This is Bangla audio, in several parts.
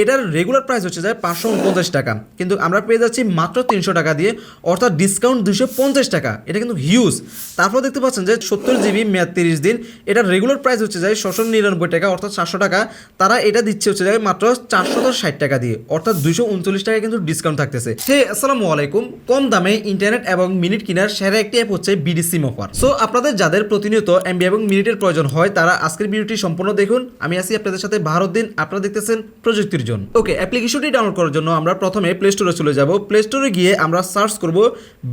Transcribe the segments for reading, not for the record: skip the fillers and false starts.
এটার রেগুলার প্রাইস হচ্ছে যায় 549 টাকা, কিন্তু আমরা পেয়ে যাচ্ছি মাত্র 300 টাকা দিয়ে, অর্থাৎ ডিসকাউন্ট 250 টাকা। এটা কিন্তু হিউজ। তারপর দেখতে পাচ্ছেন যে 70 জিবি মেয়াদ 30 দিন, এটার রেগুলার প্রাইস হচ্ছে যায় 699 টাকা, অর্থাৎ 700 টাকা। তারা এটা দিচ্ছে হচ্ছে যায় মাত্র 460 টাকা দিয়ে, অর্থাৎ 239 টাকা কিন্তু ডিসকাউন্ট থাকতেছে। হে আসসালামু আলাইকুম। কম দামে ইন্টারনেট এবং মিনিট কেনার সেরা একটি অ্যাপ হচ্ছে বিডি সিম অফার। সো আপনাদের যাদের প্রতিনিয়ত এমবি এবং মিনিটের প্রয়োজন হয় তারা আজকের ভিডিওটি সম্পূর্ণ দেখুন। আমি আছি আপনাদের সাথে বাহারউদ্দিন, আপনারা দেখতেছেন প্রযুক্তির জন্য। ওকে, অ্যাপ্লিকেশনটি ডাউনলোড করার জন্য আমরা প্রথমে প্লে স্টোরে চলে যাব। প্লে স্টোরে গিয়ে আমরা সার্চ করব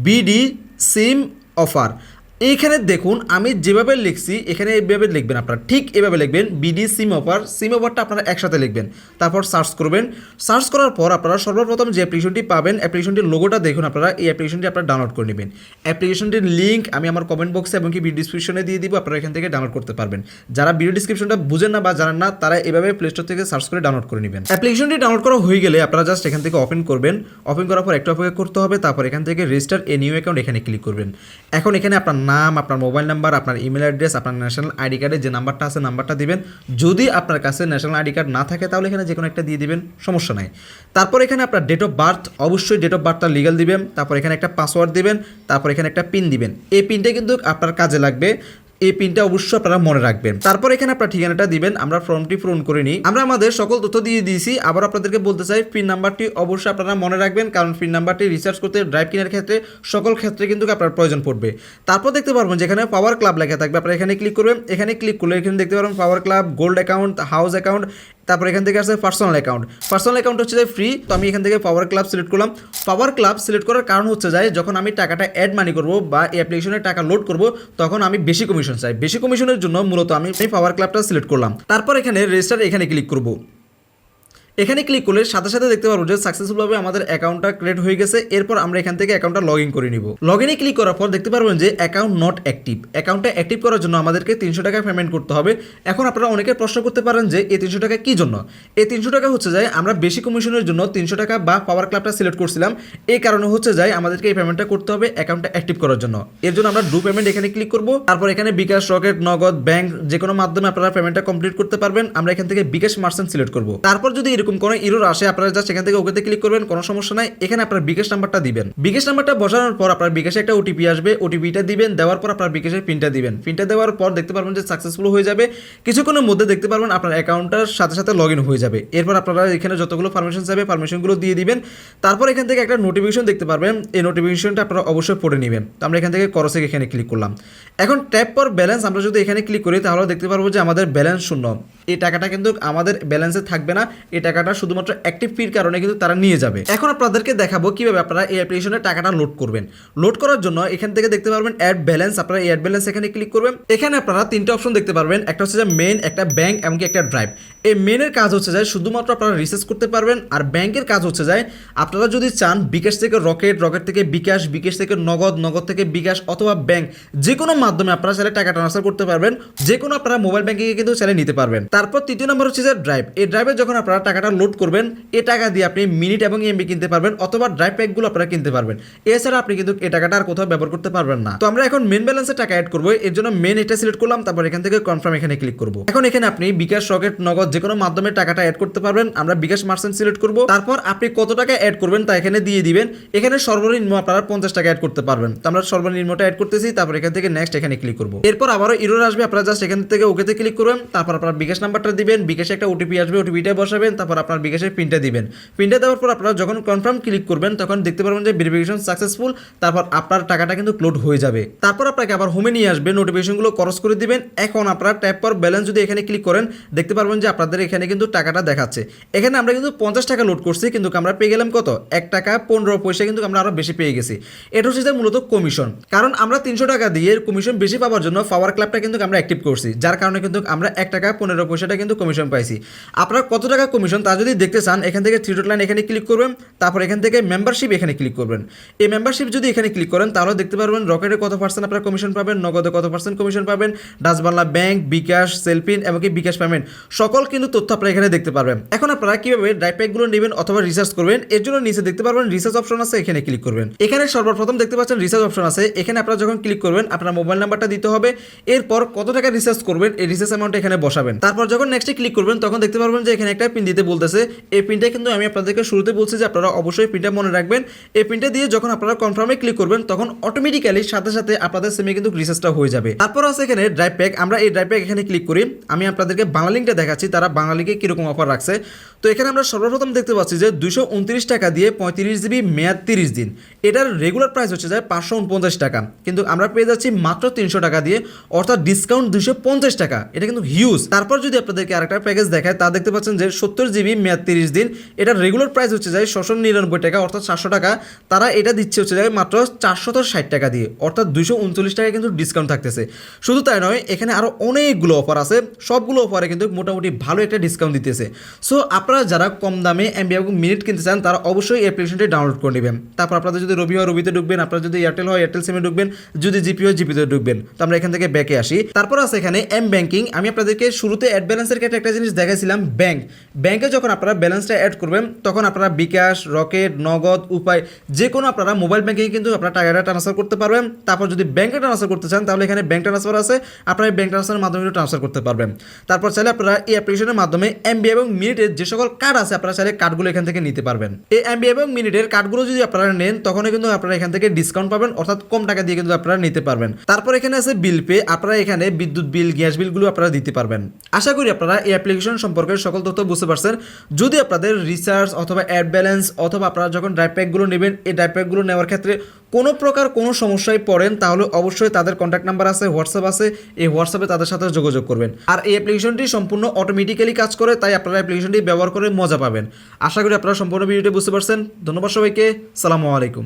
বিডি সিম অফার। এইখানে দেখুন আমি যেভাবে লিখছি এখানে এইভাবে লিখবেন, আপনারা ঠিক এভাবে লিখবেন বিডি সিম অফার। সিম অফারটা আপনারা একসাথে লিখবেন, তারপর সার্চ করবেন। সার্চ করার পর আপনারা সর্বপ্রথম যে অ্যাপ্লিকেশনটি পাবেন, অ্যাপ্লিকেশনটির লোগোটা দেখুন, আপনারা এই অ্যাপ্লিকেশনটি আপনারা ডাউনলোড করে নেবেন। অ্যাপ্লিকেশনটির লিঙ্ক আমি আমার কমেন্ট বক্সে এবং কি ভিডিও ডিসক্রিপশনে দিয়ে দিব, আপনারা এখান থেকে ডাউনলোড করতে পারবেন। যারা ভিডিও ডিসক্রিপশনটা বুঝেন না বা জানেন না তারা এভাবে প্লে স্টোর থেকে সার্চ করে ডাউনলোড করে নেবেন। অ্যাপ্লিকেশনটি ডাউনলোড করা হয়ে গেলে আপনারা জাস্ট এখান থেকে ওপেন করবেন। ওপেন করার পর একটু অপেক্ষা করতে হবে, তারপর এখান থেকে রেজিস্টার এ নিউ অ্যাকাউন্ট এখানে ক্লিক করবেন। এখন এখানে আপনার নাম, আপনার মোবাইল নাম্বার, আপনার ইমেল অ্যাড্রেস, আপনার ন্যাশনাল আইডি কার্ডের যে নাম্বারটা আছে নাম্বারটা দিবেন। যদি আপনার কাছে ন্যাশনাল আইডি কার্ড না থাকে তাহলে এখানে যে কোনো একটা দিয়ে দিবেন, সমস্যা নাই। তারপর এখানে আপনার ডেট অফ বার্থ, অবশ্যই ডেট অফ বার্থটা লিগ্যাল দিবেন। তারপর এখানে একটা পাসওয়ার্ড দিবেন, তারপর এখানে একটা পিন দিবেন। এই পিনটা কিন্তু আপনার কাজে লাগবে, এই পিনটা অবশ্যই আপনারা মনে রাখবেন। তারপর এখানে আপনার ঠিকানাটা দিবেন। আমরা ফর্মটি পূরণ করে নিই, আমরা আমাদের সকল তথ্য দিয়ে দিয়েছি। আবার আপনাদেরকে বলতে চাই পিন নাম্বারটি অবশ্যই আপনারা মনে রাখবেন, কারণ পিন নাম্বারটি রিসার্চ করতে ড্রাইভ কেনার ক্ষেত্রে সকল ক্ষেত্রে কিন্তু আপনার প্রয়োজন পড়বে। তারপর দেখতে পারবেন যেখানে পাওয়ার ক্লাব লেখা থাকবে, আপনারা এখানে ক্লিক করবেন। এখানে ক্লিক করলে এখানে দেখতে পারবেন power club, gold account, house account, তারপর এখান থেকে আসছে পার্সোনাল অ্যাকাউন্ট। পার্সোনাল অ্যাকাউন্ট হচ্ছে যে ফ্রি, তো আমি এখান থেকে পাওয়ার ক্লাব সিলেক্ট করলাম। পাওয়ার ক্লাব সিলেক্ট করার কারণ হচ্ছে যায় যখন আমি টাকাটা অ্যাড মানি করবো বা এই অ্যাপ্লিকেশনে টাকা লোড করব তখন আমি বেশি কমিশন চাই। বেশি কমিশনের জন্য মূলত আমি পাওয়ার ক্লাবটা সিলেক্ট করলাম। তারপর এখানে রেজিস্টার এখানে ক্লিক করব। এখানে ক্লিক করলে সাথে সাথে দেখতে পারবো যে সাকসেসফুলভাবে আমাদের অ্যাকাউন্টটা ক্রিয়েট হয়ে গেছে। এরপর আমরা এখান থেকে অ্যাকাউন্টটা লগ ইন করে নিব। লগ ইনে ক্লিক করার পর দেখতে পারবেন যে অ্যাকাউন্ট নট অ্যাক্টিভ। অ্যাকাউন্টটা অ্যাক্টিভ করার জন্য আমাদেরকে 300 টাকা পেমেন্ট করতে হবে। এখন আপনারা অনেকে প্রশ্ন করতে পারেন যে এই 300 টাকা কী জন্য? এই 300 টাকা হচ্ছে যায় আমরা বেশি কমিশনের জন্য 300 টাকা বা পাওয়ার ক্লাবটা সিলেক্ট করছিলাম, এই কারণে হচ্ছে যায় আমাদেরকে এই পেমেন্টটা করতে হবে অ্যাকাউন্টটা অ্যাক্টিভ করার জন্য। এর জন্য আমরা ডু পেমেন্ট এখানে ক্লিক করব। তারপর এখানে বিকাশ, রকেট, নগদ, ব্যাংক যে কোনো মাধ্যমে আপনারা পেমেন্টটা কমপ্লিট করতে পারবেন। আমরা এখান থেকে বিকাশ মার্চেন্ট সিলেক্ট করব। তারপর যদি এরকম কোনো এরর আসে আপনারা জাস্ট এখান থেকে ওকেতে ক্লিক করবেন, কোনো সমস্যা নাই। এখানে আপনার বিকাশ নাম্বারটা দিবেন। বিকাশ নাম্বারটা বসানোর পর আপনার বিকাশে একটা ওটিপি আসবে, ওটিপিটা দিবেন। দেওয়ার পর আপনার বিকাশের পিনটা দিবেন। পিনটা দেওয়ার পর দেখতে পারবেন যে সাকসেসফুল হয়ে যাবে। কিছুক্ষণের মধ্যে দেখতে পারবেন আপনার অ্যাকাউন্টটার সাথে সাথে লগ ইন হয়ে যাবে। এরপর আপনারা এখানে যতগুলো পারমিশন চাইবে পারমিশনগুলো দিয়ে দিবেন। তারপর এখান থেকে একটা নোটিফিকেশন দেখতে পারবেন, এই নোটিফিকেশনটা আপনারা অবশ্যই পড়ে নেবেন। তো আমরা এখান থেকে করসে এখানে ক্লিক করলাম। এখন ট্যাপ ফর ব্যালেন্স আমরা যদি এখানে ক্লিক করি তাহলে দেখতে পারবো যে আমাদের ব্যালেন্স শূন্য। এই টাকাটা কিন্তু আমাদের ব্যালেন্সে থাকবে না, এই টাকাটা শুধুমাত্র অ্যাক্টিভ ফির কারণে কিন্তু তারা নিয়ে যাবে। এখন আপনাদেরকে দেখাবো কিভাবে আপনারা এই অ্যাপ্লিকেশনে টাকাটা লোড করবেন। লোড করার জন্য এখান থেকে দেখতে পারবেন অ্যাড ব্যালেন্স, আপনারা অ্যাড ব্যালেন্স এখানে ক্লিক করবেন। এখানে আপনারা তিনটা অপশন দেখতে পারবেন, একটা হচ্ছে যে মেইন, একটা ব্যাংক এমনকি একটা ড্রাইভ। এই মেইনের কাজ হচ্ছে যায় শুধুমাত্র আপনারা রিসার্চ করতে পারবেন, আর ব্যাংকের কাজ হচ্ছে যায় আপনারা যদি চান বিকাশ থেকে রকেট, রকেট থেকে বিকাশ, বিকাশ থেকে নগদ, নগদ থেকে বিকাশ অথবা ব্যাংক যে কোনো মাধ্যমে আপনারা চাইলে টাকা ট্রান্সফার করতে পারবেন। যে কোনো আপনারা মোবাইল ব্যাংকিংয়ে কিন্তু চাইলে নিতে পারবেন। তারপর তৃতীয় নম্বর হচ্ছে যে ড্রাইভ। এই ড্রাইভে যখন আপনারা টাকাটা লোড করবেন এই টাকা দিয়ে আপনি মিনিট এবং এমবি কিনতে পারবেন অথবা ড্রাইভ প্যাকগুলো আপনারা কিনতে পারবেন। এছাড়া আপনি কিন্তু এই টাকাটা আর কোথাও ব্যবহার করতে পারবেন না। তো আমরা এখন মেন ব্যালেন্সে টাকা অ্যাড করবো, এর জন্য মেন এটা সিলেক্ট করলাম। তারপর এখান থেকে কনফার্ম এখানে ক্লিক করব। এখন এখানে আপনি বিকাশ, রকেট, নগদ যে কোনো মাধ্যমে টাকাটা অ্যাড করতে পারবেন। আমরা বিকাশ মার্চেন্ট সিলেক্ট করব। তারপর আপনি কত টাকা অ্যাড করবেন তা এখানে দিয়ে দিবেন। এখানে সর্বনিম্ন আপনারা 50 টাকা অ্যাড করতে পারবেন। তো আমরা সর্বনিম্নটা অ্যাড করতেছি। তারপর এখান থেকে নেক্সট এখানে ক্লিক করব। এরপর আবারও এরর আসবে, আপনারা জাস্ট এখান থেকে ওকেতে ক্লিক করবেন। তারপর আপনার বিকাশ নাম্বারটা দিবেন, বিকাশে একটা ওটিপি আসবে, ওটিপিটা বসাবেন। তারপর আপনার বিকাশের পিনটা দিবেন। পিনটা দেওয়ার পর আপনারা যখন কনফার্ম ক্লিক করবেন তখন দেখতে পারবেন যে ভেরিফিকেশন সাকসেসফুল। তারপর আপনার টাকাটা কিন্তু লোড হয়ে যাবে। তারপর আপনাকে আবার হোমে নিয়ে আসবে, নোটিফিকেশনগুলো ক্রস করে দিবেন। এখন আপনারা ট্যাপ ফর ব্যালেন্স যদি এখানে ক্লিক করেন দেখতে পারবেন যে আপনাদের এখানে কিন্তু টাকাটা দেখাচ্ছে। এখানে আমরা কিন্তু 50 টাকা লোড করছি, কিন্তু আমরা পেয়ে গেলাম কত? 1 টাকা 15 পয়সা, কিন্তু আমরা আরও বেশি পেয়ে গেছি। এটা হচ্ছে যে মূলত কমিশন, কারণ আমরা 300 টাকা দিয়ে কমিশন বেশি পাওয়ার জন্য পাওয়ার ক্লাবটা কিন্তু আমরা অ্যাক্টিভ করছি, যার কারণে কিন্তু আমরা 1 টাকা 15 পয়সাটা কিন্তু কমিশন পাইছি। আপনারা কত টাকা কমিশন তা যদি দেখতে চান এখান থেকে থ্রি ডট লাইন এখানে ক্লিক করবেন। তারপর এখান থেকে মেম্বারশিপ এখানে ক্লিক করবেন। এই মেম্বারশিপ যদি এখানে ক্লিক করেন তাহলে দেখতে পারবেন রকেটে কত পার্সেন্ট আপনারা কমিশন পাবেন, নগদে কত পার্সেন্ট কমিশন পাবেন, ডাচ বাংলা ব্যাংক, বিকাশ, সেলফিন এমনকি বিকাশ পেমেন্ট সকল কিন্তু তথ্য আপনারা এখানে দেখতে পারবেন। এখন আপনারা কিভাবে ড্রাইভ প্যাকগুলো নেবেন অথবা রিচার্জ করবেন এর জন্য নিচে দেখতে পারবেন রিচার্জ অপশন আছে, এখানে ক্লিক করবেন। এখানে সর্বপ্রথম দেখতে পাচ্ছেন রিচার্জ অপশন আছে, এখানে আপনারা যখন ক্লিক করবেন আপনার মোবাইল নাম্বারটা দিতে হবে, এরপর কত টাকা রিচার্জ করবেন এই রিচার্জ অ্যামাউন্ট এখানে বসাবেন। তারপর যখন নেক্সটে ক্লিক করবেন তখন দেখতে পারবেন যে এখানে একটা পিন দিতে বলতেছে। এই পিনটা কিন্তু আমি আপনাদেরকে শুরুতে বলছি যে আপনারা অবশ্যই পিনটা মনে রাখবেন। এই পিনটা দিয়ে যখন আপনারা কনফার্মে ক্লিক করবেন তখন অটোমেটিক্যালি সাথে সাথে আপনাদের সিমে কিন্তু রিচার্জটা হয়ে যাবে। তারপর আছে এখানে ড্রাইভ প্যাক, আমরা এই ড্রাইভ প্যাক এখানে ক্লিক করি। আমি আপনাদেরকে বাংলা লিঙ্কটা দেখাচ্ছি তারা বাংলা লিঙ্কে কিরকম অফার রাখছে। তো এখানে আমরা সর্বপ্রথম দেখতে পাচ্ছি যে 229 টাকা দিয়ে 35 জিবি মেয়াদ 30 দিন, এটার রেগুলার প্রাইস হচ্ছে যায় 549 টাকা, কিন্তু আমরা পেয়ে যাচ্ছি মাত্র 300 টাকা দিয়ে, অর্থাৎ ডিসকাউন্ট 250 টাকা। এটা কিন্তু হিউজ। তারপর যদি আপনাদেরকে আরেকটা প্যাকেজ দেখায় তা দেখতে পাচ্ছেন যে 70 জিবি মেয়াদ 30 দিন, এটার রেগুলার প্রাইস হচ্ছে যায় 699 টাকা, অর্থাৎ 700 টাকা। তারা এটা দিচ্ছে হচ্ছে যায় মাত্র 460 টাকা দিয়ে, অর্থাৎ 239 টাকা কিন্তু ডিসকাউন্ট থাকতেছে। শুধু তাই নয়, এখানে আরও অনেকগুলো অফার আছে, সবগুলো অফারে কিন্তু মোটামুটি ভালো একটা ডিসকাউন্ট দিতেছে। সো আপনারা যারা কম দামে এমবি এবং মিনিট কিনতে চান তারা অবশ্যই অ্যাপ্লিকেশনটি ডাউনলোড করে নেবেন। তারপর আপনাদের যদি রবি হয় রবিতে ঢুকবেন, আপনারা যদি এয়ারটেল হয় এয়ারটেল সিমে ঢুকবেন, যদি জিপি হয় জিপিতে ঢুকবেন। তো আমরা এখান থেকে ব্যাকে আসি। তারপর আছে এখানে এম ব্যাংকিং। আমি আপনাদেরকে শুরুতে অ্যাড ব্যালেন্সের ক্ষেত্রে একটা জিনিস দেখাইছিলাম, ব্যাংকে যখন আপনারা ব্যালেন্সটা অ্যাড করবেন তখন আপনারা বিকাশ, রকেট, নগদ, উপায় যে কোনো আপনারা মোবাইল ব্যাংকিং কিন্তু আপনারা টাকাটা ট্রান্সফার করতে পারবেন। তারপর যদি ব্যাংকে ট্রান্সফার করতে চান তাহলে এখানে ব্যাংক ট্রান্সফার আছে, আপনারা এই ব্যাংক ট্রান্সফারের মাধ্যমে ট্রান্সফার করতে পারবেন। তারপর চাইলে আপনারা এই অ্যাপ্লিকেশনের মাধ্যমে এমবি এবং মিনিটের যে সকল কার্ড আছে আপনারা চাইলে কার্ডগুলো এখান থেকে নিতে পারবেন। এই এমবি এবং মিনিটের কার্ডগুলো যদি আপনারা নেন তখনই কিন্তু আপনারা এখান থেকে ডিসকাউন্ট পাবেন, অর্থাৎ কম টাকা দিয়ে কিন্তু আপনারা নিতে পারবেন। তারপর এখানে আছে বিল পে, আপনারা এখানে বিদ্যুৎ বিল, গ্যাস বিলগুলো আপনারা দিতে পারবেন। আশা করি আপনারা এই অ্যাপ্লিকেশন সম্পর্কে সকল তথ্য বুঝতে পারছেন। যদি আপনাদের রিচার্জ অথবা অ্যাড ব্যালেন্স অথবা আপনারা যখন ড্রাইভ প্যাকগুলো নেবেন এই ড্রাইভ প্যাকগুলো নেওয়ার ক্ষেত্রে কোনো প্রকার কোনো সমস্যায় পড়েন তাহলে অবশ্যই তাদের কন্ট্যাক্ট নাম্বার আছে, হোয়াটসঅ্যাপ আছে, এই হোয়াটসঅ্যাপে তাদের সাথে যোগাযোগ করবেন। আর এই অ্যাপ্লিকেশনটি সম্পূর্ণ অটোমেটিক্যালি কাজ করে, তাই আপনারা অ্যাপ্লিকেশনটি ব্যবহার করে মজা পাবেন। আশা করি আপনারা সম্পূর্ণ ভিডিওটি বুঝতে পারছেন। ধন্যবাদ সবাইকে, সালামু আলাইকুম।